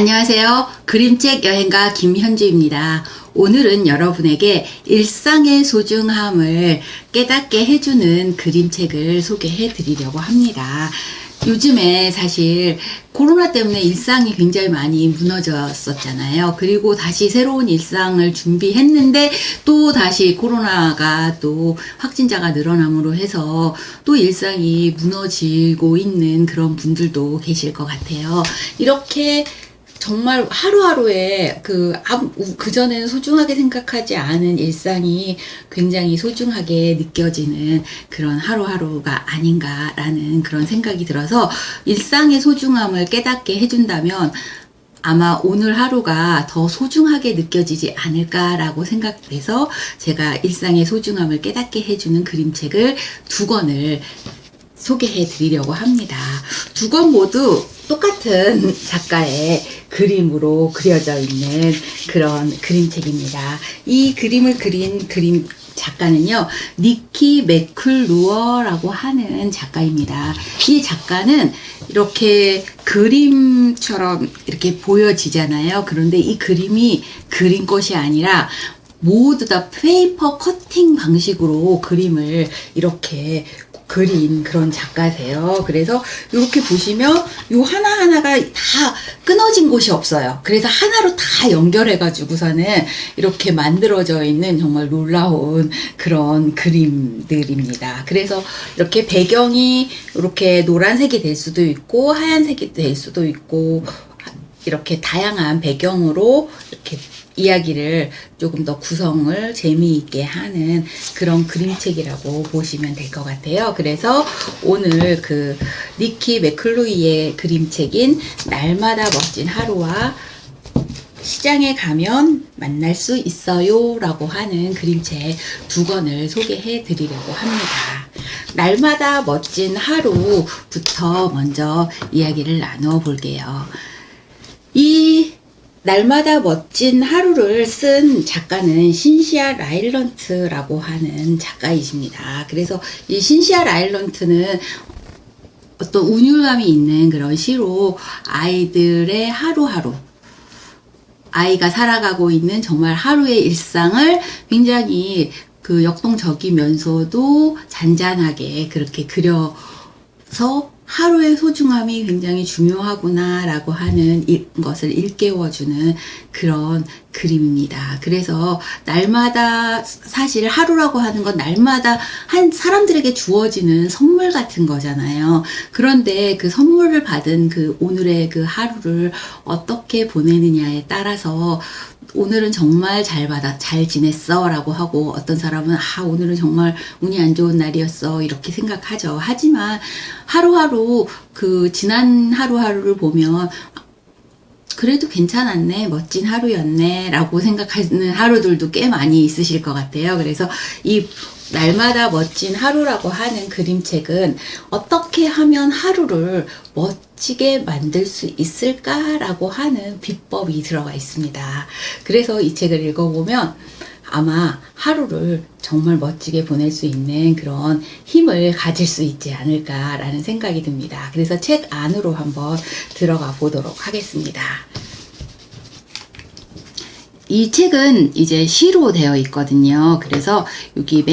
안녕하세요. 그림책 여행가 김현주입니다. 오늘은 여러분에게 일상의 소중함을 깨닫게 해주는 그림책을 소개해 드리려고 합니다. 요즘에 사실 코로나 때문에 일상이 굉장히 많이 무너졌었잖아요. 그리고 다시 새로운 일상을 준비했는데 또 다시 코로나가 또 확진자가 늘어남으로 해서 또 일상이 무너지고 있는 그런 분들도 계실 것 같아요. 이렇게 정말 하루하루에 그전에는 소중하게 생각하지 않은 일상이 굉장히 소중하게 느껴지는 그런 하루하루가 아닌가라는 그런 생각이 들어서 일상의 소중함을 깨닫게 해준다면 아마 오늘 하루가 더 소중하게 느껴지지 않을까라고 생각돼서 제가 일상의 소중함을 깨닫게 해주는 그림책을 2권을 소개해 드리려고 합니다. 2권 모두 똑같은 작가의 그림으로 그려져 있는 그런 그림책입니다. 이 그림을 그린 그림 작가는요, 니키 매클루어라고 하는 작가입니다. 이 작가는 이렇게 그림처럼 이렇게 보여지잖아요. 그런데 이 그림이 그린 것이 아니라 모두 다 페이퍼 커팅 방식으로 그림을 이렇게 그린 그런 작가세요. 그래서 이렇게 보시면 요 하나하나가 다 끊어진 곳이 없어요. 그래서 하나로 다 연결해 가지고서는 이렇게 만들어져 있는 정말 놀라운 그런 그림들입니다. 그래서 이렇게 배경이 이렇게 노란색이 될 수도 있고 하얀색이 될 수도 있고 이렇게 다양한 배경으로 이렇게 이야기를 조금 더 구성을 재미있게 하는 그런 그림책이라고 보시면 될 것 같아요. 그래서 오늘 그 니키 매클루이의 그림책인 날마다 멋진 하루와 시장에 가면 만날 수 있어요 라고 하는 그림책 2권을 소개해 드리려고 합니다. 날마다 멋진 하루부터 먼저 이야기를 나누어 볼게요. 이 날마다 멋진 하루를 쓴 작가는 신시아 라일런트라고 하는 작가이십니다. 그래서 이 신시아 라일런트는 어떤 운율감이 있는 그런 시로 아이들의 하루하루, 아이가 살아가고 있는 정말 하루의 일상을 굉장히 그 역동적이면서도 잔잔하게 그렇게 그려서 하루의 소중함이 굉장히 중요하구나 라고 하는 것을 일깨워주는 그런 그림입니다. 그래서 날마다 사실 하루라고 하는 건 날마다 한 사람들에게 주어지는 선물 같은 거잖아요. 그런데 그 선물을 받은 그 오늘의 그 하루를 어떻게 보내느냐에 따라서 오늘은 정말 잘 지냈어 라고 하고 어떤 사람은 오늘은 정말 운이 안 좋은 날이었어 이렇게 생각하죠. 하지만 하루하루 그 지난 하루하루를 보면 그래도 괜찮았네, 멋진 하루였네 라고 생각하는 하루들도 꽤 많이 있으실 것 같아요. 그래서 이 날마다 멋진 하루라고 하는 그림책은 어떻게 하면 하루를 멋지게 만들 수 있을까라고 하는 비법이 들어가 있습니다. 그래서 이 책을 읽어보면 아마 하루를 정말 멋지게 보낼 수 있는 그런 힘을 가질 수 있지 않을까라는 생각이 듭니다. 그래서 책 안으로 한번 들어가 보도록 하겠습니다. 이 책은 이제 시로 되어 있거든요. 그래서 여기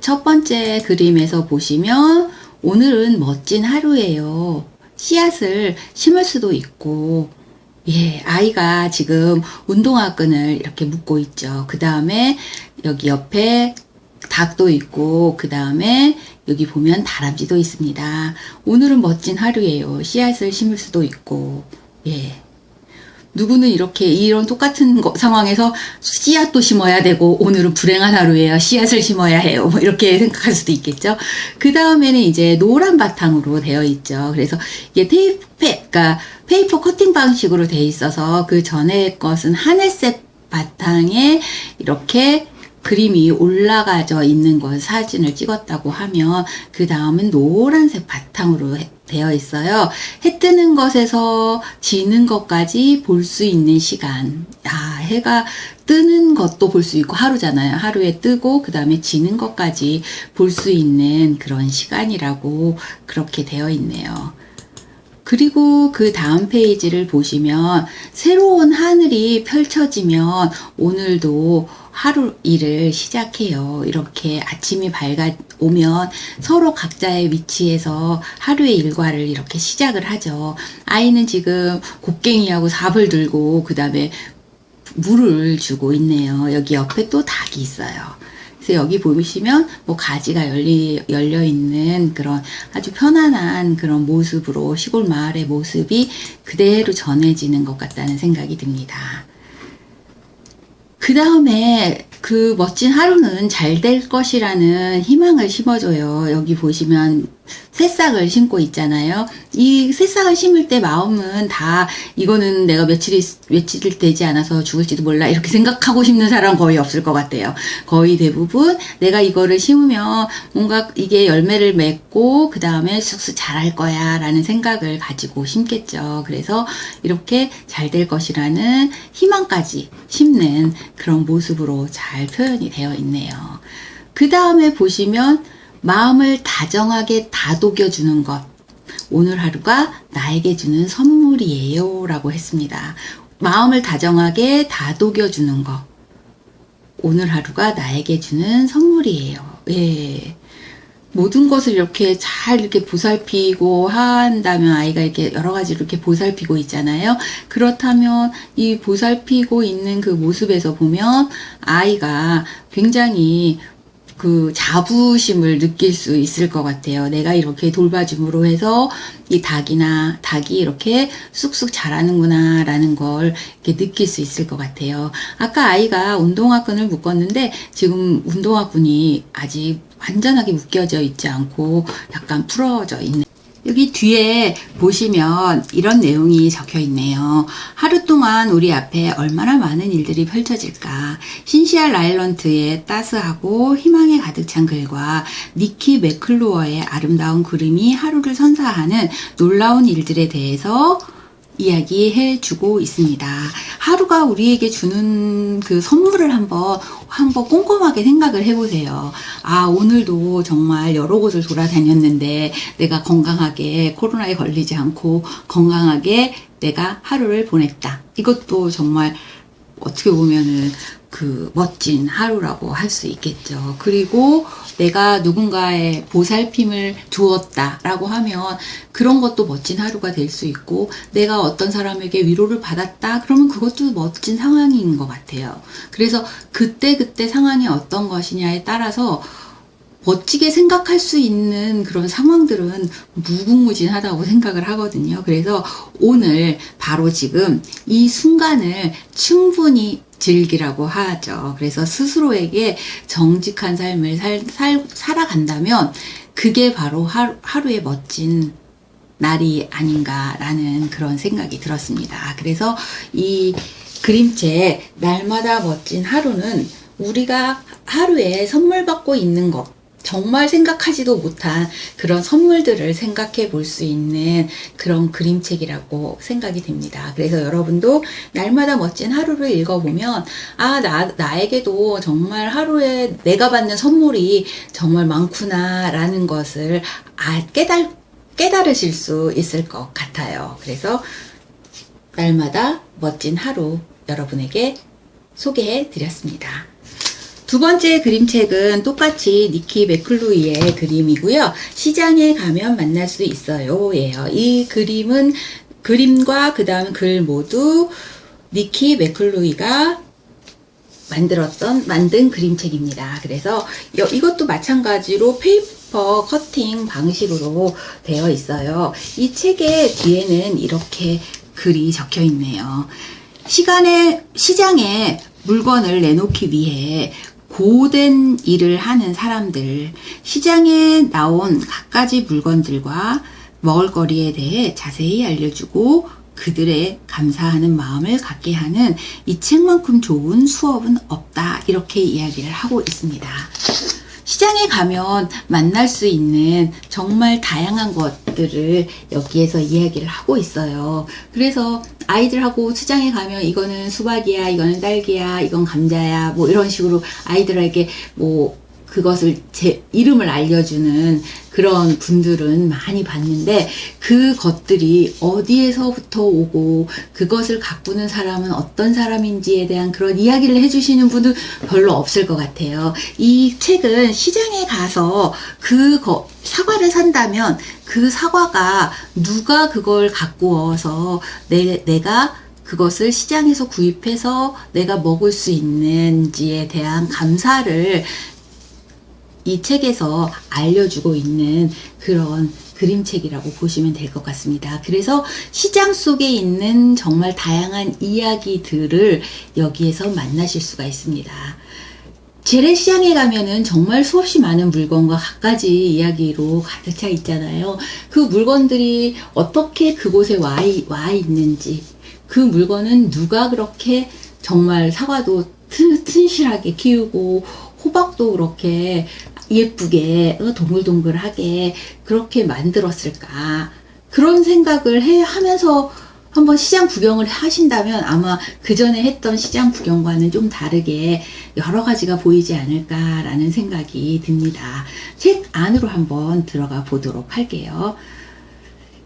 첫 번째 그림에서 보시면 오늘은 멋진 하루예요. 씨앗을 심을 수도 있고, 아이가 지금 운동화 끈을 이렇게 묶고 있죠. 그 다음에 여기 옆에 닭도 있고, 그 다음에 여기 보면 다람쥐도 있습니다. 오늘은 멋진 하루예요. 씨앗을 심을 수도 있고, 누구는 이런 똑같은 상황에서 씨앗도 심어야 되고 오늘은 불행한 하루예요. 씨앗을 심어야 해요. 뭐 이렇게 생각할 수도 있겠죠. 그 다음에는 이제 노란 바탕으로 되어 있죠. 그래서 이게 그러니까 페이퍼 커팅 방식으로 되어 있어서 그 전에 것은 하늘색 바탕에 이렇게 그림이 올라가져 있는 것 사진을 찍었다고 하면 그 다음은 노란색 바탕으로 되어 있어요. 해 뜨는 것에서 지는 것까지 볼 수 있는 시간. 해가 뜨는 것도 볼 수 있고 하루잖아요. 하루에 뜨고 그 다음에 지는 것까지 볼 수 있는 그런 시간이라고 그렇게 되어 있네요. 그리고 그 다음 페이지를 보시면 새로운 하늘이 펼쳐지면 오늘도 하루 일을 시작해요. 이렇게 아침이 밝아오면 서로 각자의 위치에서 하루의 일과를 이렇게 시작을 하죠. 아이는 지금 곡괭이하고 삽을 들고 그 다음에 물을 주고 있네요. 여기 옆에 또 닭이 있어요. 그래서 여기 보시면 뭐 가지가 열려 있는 그런 아주 편안한 그런 모습으로 시골 마을의 모습이 그대로 전해지는 것 같다는 생각이 듭니다. 그 다음에 그 멋진 하루는 잘 될 것이라는 희망을 심어줘요. 여기 보시면 새싹을 심고 있잖아요. 이 새싹을 심을 때 마음은 다 이거는 내가 며칠 되지 않아서 죽을지도 몰라 이렇게 생각하고 심는 사람 거의 없을 것 같아요. 거의 대부분 내가 이거를 심으면 뭔가 이게 열매를 맺고 그 다음에 쑥쑥 자랄 거야 라는 생각을 가지고 심겠죠. 그래서 이렇게 잘 될 것이라는 희망까지 심는 그런 모습으로 잘 표현이 되어 있네요. 그 다음에 보시면 마음을 다정하게 다독여주는 것. 오늘 하루가 나에게 주는 선물이에요. 라고 했습니다. 마음을 다정하게 다독여주는 것. 오늘 하루가 나에게 주는 선물이에요. 예. 모든 것을 이렇게 잘 이렇게 보살피고 한다면 아이가 이렇게 여러 가지로 이렇게 보살피고 있잖아요. 그렇다면 이 보살피고 있는 그 모습에서 보면 아이가 굉장히 그 자부심을 느낄 수 있을 것 같아요. 내가 이렇게 돌봐줌으로 해서 이 닭이 이렇게 쑥쑥 자라는구나 라는 걸 이렇게 느낄 수 있을 것 같아요. 아까 아이가 운동화끈을 묶었는데 지금 운동화끈이 아직 완전하게 묶여져 있지 않고 약간 풀어져 있는 여기 뒤에 보시면 이런 내용이 적혀 있네요. 하루 동안 우리 앞에 얼마나 많은 일들이 펼쳐질까. 신시아 라일런트의 따스하고 희망에 가득 찬 글과 니키 맥클루어의 아름다운 그림이 하루를 선사하는 놀라운 일들에 대해서 이야기해 주고 있습니다. 하루가 우리에게 주는 그 선물을 한번 꼼꼼하게 생각을 해보세요. 아, 오늘도 정말 여러 곳을 돌아다녔는데 내가 건강하게 코로나에 걸리지 않고 건강하게 내가 하루를 보냈다. 이것도 정말 어떻게 보면은 그 멋진 하루라고 할 수 있겠죠. 그리고 내가 누군가의 보살핌을 주었다 라고 하면 그런 것도 멋진 하루가 될 수 있고 내가 어떤 사람에게 위로를 받았다 그러면 그것도 멋진 상황인 것 같아요. 그래서 그때 상황이 어떤 것이냐에 따라서 멋지게 생각할 수 있는 그런 상황들은 무궁무진하다고 생각을 하거든요. 그래서 오늘 바로 지금 이 순간을 충분히 즐기라고 하죠. 그래서 스스로에게 정직한 삶을 살아간다면 그게 바로 하루의 멋진 날이 아닌가라는 그런 생각이 들었습니다. 그래서 이 그림책 날마다 멋진 하루는 우리가 하루에 선물 받고 있는 것 정말 생각하지도 못한 그런 선물들을 생각해 볼 수 있는 그런 그림책이라고 생각이 됩니다. 그래서 여러분도 날마다 멋진 하루를 읽어보면 아, 나에게도 정말 하루에 내가 받는 선물이 정말 많구나 라는 것을 깨달으실 수 있을 것 같아요. 그래서 날마다 멋진 하루 여러분에게 소개해 드렸습니다. 두 번째 그림책은 똑같이 니키 맥클루이의 그림이고요. 시장에 가면 만날 수 있어요. 예요. 이 그림과 그 다음 글 모두 니키 맥클루이가 만든 그림책입니다. 그래서 이것도 마찬가지로 페이퍼 커팅 방식으로 되어 있어요. 이 책의 뒤에는 이렇게 글이 적혀 있네요. 시장에 물건을 내놓기 위해 고된 일을 하는 사람들, 시장에 나온 갖가지 물건들과 먹을거리에 대해 자세히 알려주고 그들의 감사하는 마음을 갖게 하는 이 책만큼 좋은 수업은 없다. 이렇게 이야기를 하고 있습니다. 시장에 가면 만날 수 있는 정말 다양한 것들을 여기에서 이야기를 하고 있어요. 그래서 아이들하고 시장에 가면 이거는 수박이야, 이거는 딸기야, 이건 감자야, 뭐 이런 식으로 아이들에게 뭐 그것을 제 이름을 알려주는 그런 분들은 많이 봤는데, 그것들이 어디에서부터 오고 그것을 가꾸는 사람은 어떤 사람인지에 대한 그런 이야기를 해주시는 분은 별로 없을 것 같아요. 이 책은 시장에 가서 사과를 산다면 그 사과가 누가 그걸 가꾸어서 내가 그것을 시장에서 구입해서 내가 먹을 수 있는지에 대한 감사를 이 책에서 알려주고 있는 그런 그림책이라고 보시면 될 것 같습니다. 그래서 시장 속에 있는 정말 다양한 이야기들을 여기에서 만나실 수가 있습니다. 재래시장에 가면은 정말 수없이 많은 물건과 갖가지 이야기로 가득 차 있잖아요. 그 물건들이 어떻게 그곳에 와 있는지, 그 물건은 누가 그렇게 정말 사과도 튼실하게 키우고 호박도 그렇게 예쁘게 동글동글하게 그렇게 만들었을까, 그런 생각을 하면서 한번 시장 구경을 하신다면 아마 그 전에 했던 시장 구경과는 좀 다르게 여러 가지가 보이지 않을까라는 생각이 듭니다. 책 안으로 한번 들어가 보도록 할게요.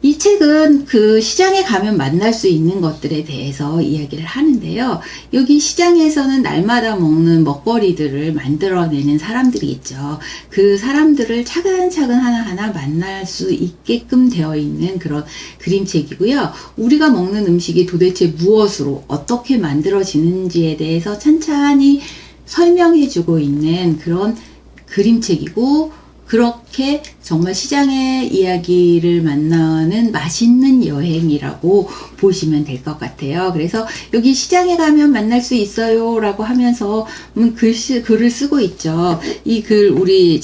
이 책은 그 시장에 가면 만날 수 있는 것들에 대해서 이야기를 하는데요. 여기 시장에서는 날마다 먹는 먹거리들을 만들어내는 사람들이 있죠. 그 사람들을 차근차근 하나하나 만날 수 있게끔 되어 있는 그런 그림책이고요. 우리가 먹는 음식이 도대체 무엇으로 어떻게 만들어지는지에 대해서 찬찬히 설명해주고 있는 그런 그림책이고, 그렇게 정말 시장의 이야기를 만나는 맛있는 여행이라고 보시면 될 것 같아요. 그래서 여기 시장에 가면 만날 수 있어요 라고 하면서 글을 쓰고 있죠. 이 글 우리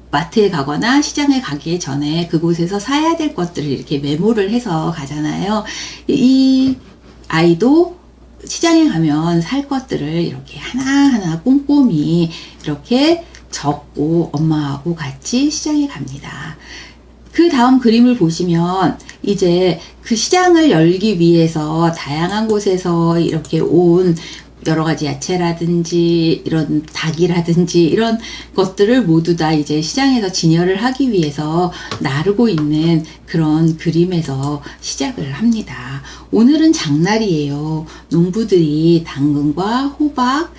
마트에 가거나 시장에 가기 전에 그곳에서 사야 될 것들을 이렇게 메모를 해서 가잖아요. 이 아이도 시장에 가면 살 것들을 이렇게 하나하나 꼼꼼히 이렇게 적고 엄마하고 같이 시장에 갑니다. 그 다음 그림을 보시면 이제 그 시장을 열기 위해서 다양한 곳에서 이렇게 온 여러 가지 야채라든지 이런 닭이라든지 이런 것들을 모두 다 이제 시장에서 진열을 하기 위해서 나르고 있는 그런 그림에서 시작을 합니다. 오늘은 장날이에요. 농부들이 당근과 호박,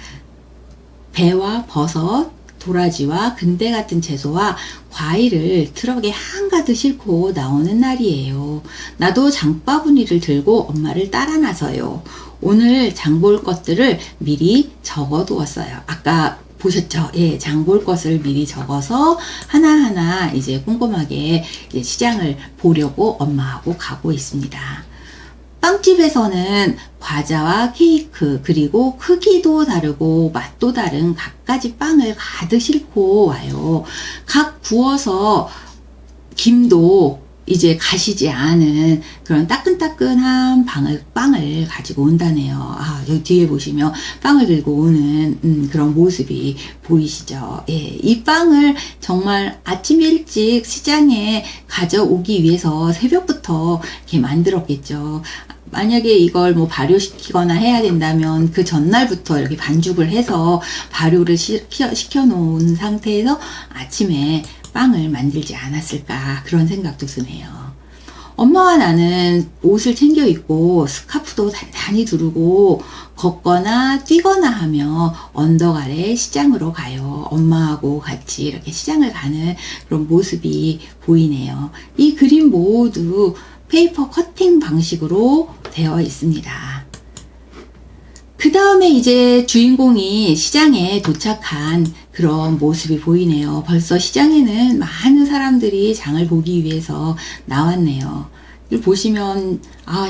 배와 버섯, 도라지와 근대 같은 채소와 과일을 트럭에 한가득 싣고 나오는 날이에요. 나도 장바구니를 들고 엄마를 따라 나서요. 오늘 장 볼 것들을 미리 적어두었어요. 아까 보셨죠? 예, 장 볼 것을 미리 적어서 하나하나 이제 꼼꼼하게 이제 시장을 보려고 엄마하고 가고 있습니다. 빵집에서는 과자와 케이크, 그리고 크기도 다르고 맛도 다른 갖가지 빵을 가득 싣고 와요. 각 구워서 김도 이제 가시지 않은 그런 따끈따끈한 빵을 가지고 온다네요. 여기 뒤에 보시면 빵을 들고 오는 그런 모습이 보이시죠? 예, 이 빵을 정말 아침 일찍 시장에 가져오기 위해서 새벽부터 이렇게 만들었겠죠. 만약에 이걸 뭐 발효시키거나 해야 된다면 그 전날부터 이렇게 반죽을 해서 발효를 시켜 놓은 상태에서 아침에 빵을 만들지 않았을까, 그런 생각도 드네요. 엄마와 나는 옷을 챙겨 입고 스카프도 단단히 두르고 걷거나 뛰거나 하며 언덕 아래 시장으로 가요. 엄마하고 같이 이렇게 시장을 가는 그런 모습이 보이네요. 이 그림 모두 페이퍼 커팅 방식으로 되어 있습니다. 그 다음에 이제 주인공이 시장에 도착한 그런 모습이 보이네요. 벌써 시장에는 많은 사람들이 장을 보기 위해서 나왔네요. 이걸 보시면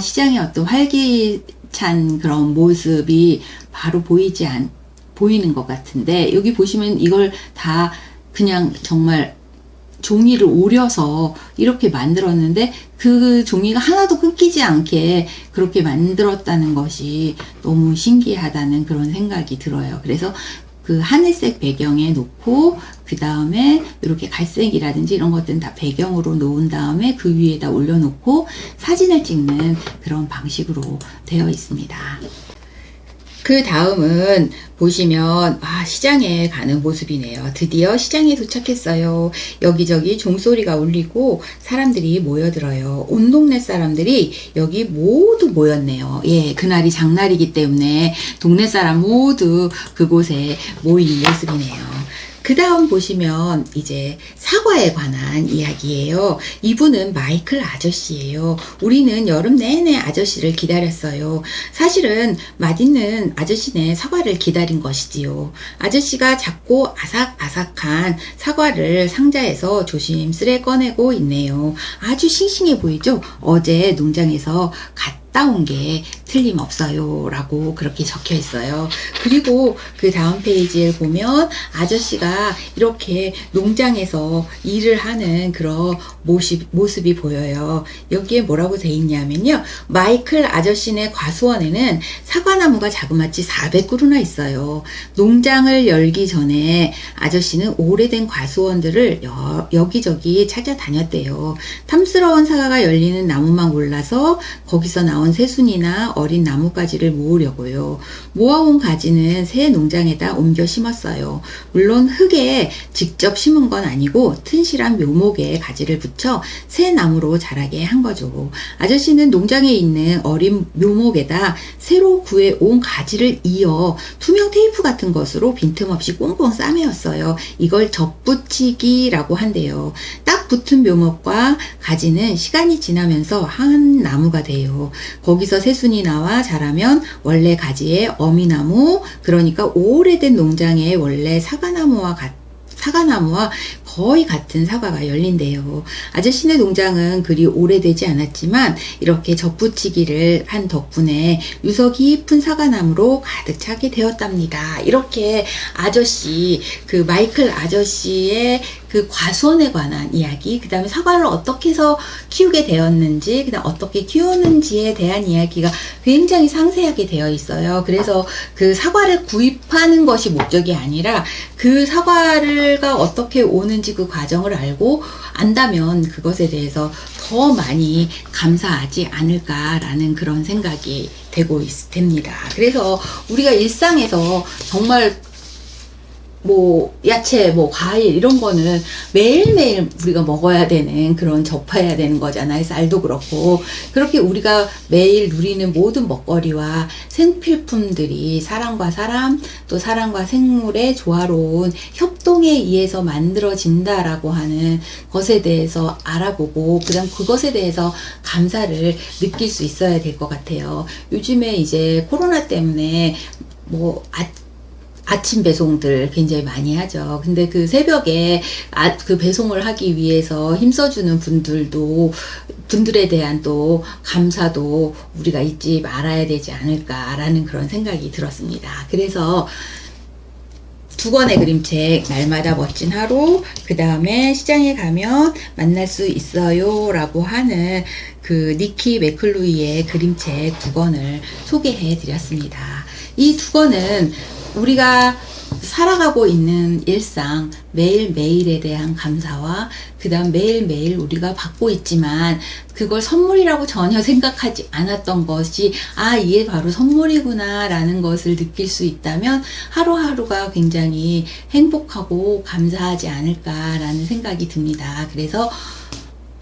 시장의 어떤 활기찬 그런 모습이 바로 보이는 것 같은데, 여기 보시면 이걸 다 그냥 정말 종이를 오려서 이렇게 만들었는데 그 종이가 하나도 끊기지 않게 그렇게 만들었다는 것이 너무 신기하다는 그런 생각이 들어요. 그래서 그 하늘색 배경에 놓고 그 다음에 이렇게 갈색이라든지 이런 것들은 다 배경으로 놓은 다음에 그 위에다 올려놓고 사진을 찍는 그런 방식으로 되어 있습니다. 그 다음은 보시면 시장에 가는 모습이네요. 드디어 시장에 도착했어요. 여기저기 종소리가 울리고 사람들이 모여들어요. 온 동네 사람들이 여기 모두 모였네요. 예, 그날이 장날이기 때문에 동네 사람 모두 그곳에 모인 모습이네요. 그 다음 보시면 이제 사과에 관한 이야기예요. 이분은 마이클 아저씨예요. 우리는 여름 내내 아저씨를 기다렸어요. 사실은 맛있는 아저씨네 사과를 기다린 것이지요. 아저씨가 작고 아삭아삭한 사과를 상자에서 조심스레 꺼내고 있네요. 아주 싱싱해 보이죠? 어제 농장에서 갓 따온 게 틀림없어요 라고 그렇게 적혀 있어요. 그리고 그 다음 페이지에 보면 아저씨가 이렇게 농장에서 일을 하는 그런 모습이 보여요. 여기에 뭐라고 돼 있냐면요, 마이클 아저씨네 과수원에는 사과나무가 자그마치 400그루나 있어요. 농장을 열기 전에 아저씨는 오래된 과수원들을 여기저기 찾아다녔대요. 탐스러운 사과가 열리는 나무만 골라서 거기서 나온 새순이나 어린 나뭇가지를 모으려고요. 모아온 가지는 새 농장에다 옮겨 심었어요. 물론 흙에 직접 심은 건 아니고 튼실한 묘목에 가지를 붙여 새 나무로 자라게 한 거죠. 아저씨는 농장에 있는 어린 묘목에다 새로 구해온 가지를 이어 투명 테이프 같은 것으로 빈틈없이 꽁꽁 싸매었어요. 이걸 접붙이기라고 한대요. 딱 붙은 묘목과 가지는 시간이 지나면서 한 나무가 돼요. 거기서 새순이 나와 자라면 원래 가지에 어미나무, 그러니까 오래된 농장에 원래 사과나무와 거의 같은 사과가 열린대요. 아저씨네 농장은 그리 오래되지 않았지만 이렇게 접붙이기를 한 덕분에 유서 깊은 사과나무로 가득 차게 되었답니다. 이렇게 아저씨, 그 마이클 아저씨의 그 과수원에 관한 이야기, 그 다음에 사과를 어떻게 해서 키우게 되었는지, 그 다음 어떻게 키우는지에 대한 이야기가 굉장히 상세하게 되어 있어요. 그래서 그 사과를 구입하는 것이 목적이 아니라 그 사과가 어떻게 오는지 그 과정을 알고 안다면 그것에 대해서 더 많이 감사하지 않을까라는 그런 생각이 됩니다. 그래서 우리가 일상에서 정말 야채, 과일 이런 거는 매일매일 우리가 먹어야 되는 그런 접해야 되는 거잖아요. 쌀도 그렇고. 그렇게 우리가 매일 누리는 모든 먹거리와 생필품들이 사람과 사람, 또 사람과 생물의 조화로운 협동에 의해서 만들어진다라고 하는 것에 대해서 알아보고, 그다음 그것에 대해서 감사를 느낄 수 있어야 될 것 같아요. 요즘에 이제 코로나 때문에 아침 배송들 굉장히 많이 하죠. 근데 그 새벽에 그 배송을 하기 위해서 힘써주는 분들에 대한 또 감사도 우리가 잊지 말아야 되지 않을까라는 그런 생각이 들었습니다. 그래서 두 권의 그림책, 날마다 멋진 하루, 그 다음에 시장에 가면 만날 수 있어요 라고 하는 그 니키 맥클루이의 그림책 두 권을 소개해 드렸습니다. 이 두 권은 우리가 살아가고 있는 일상, 매일매일에 대한 감사와 그 다음 매일매일 우리가 받고 있지만 그걸 선물이라고 전혀 생각하지 않았던 것이 이게 바로 선물이구나 라는 것을 느낄 수 있다면 하루하루가 굉장히 행복하고 감사하지 않을까라는 생각이 듭니다. 그래서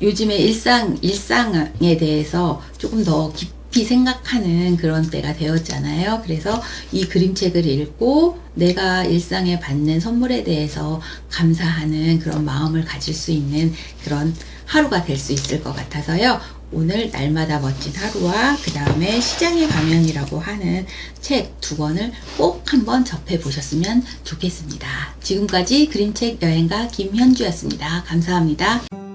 요즘에 일상에 대해서 조금 더 깊이 생각하는 그런 때가 되었잖아요. 그래서 이 그림책을 읽고 내가 일상에 받는 선물에 대해서 감사하는 그런 마음을 가질 수 있는 그런 하루가 될 수 있을 것 같아서요. 오늘 날마다 멋진 하루와 그 다음에 시장에 가면이라고 하는 책 두 권을 꼭 한번 접해 보셨으면 좋겠습니다. 지금까지 그림책 여행가 김현주였습니다. 감사합니다.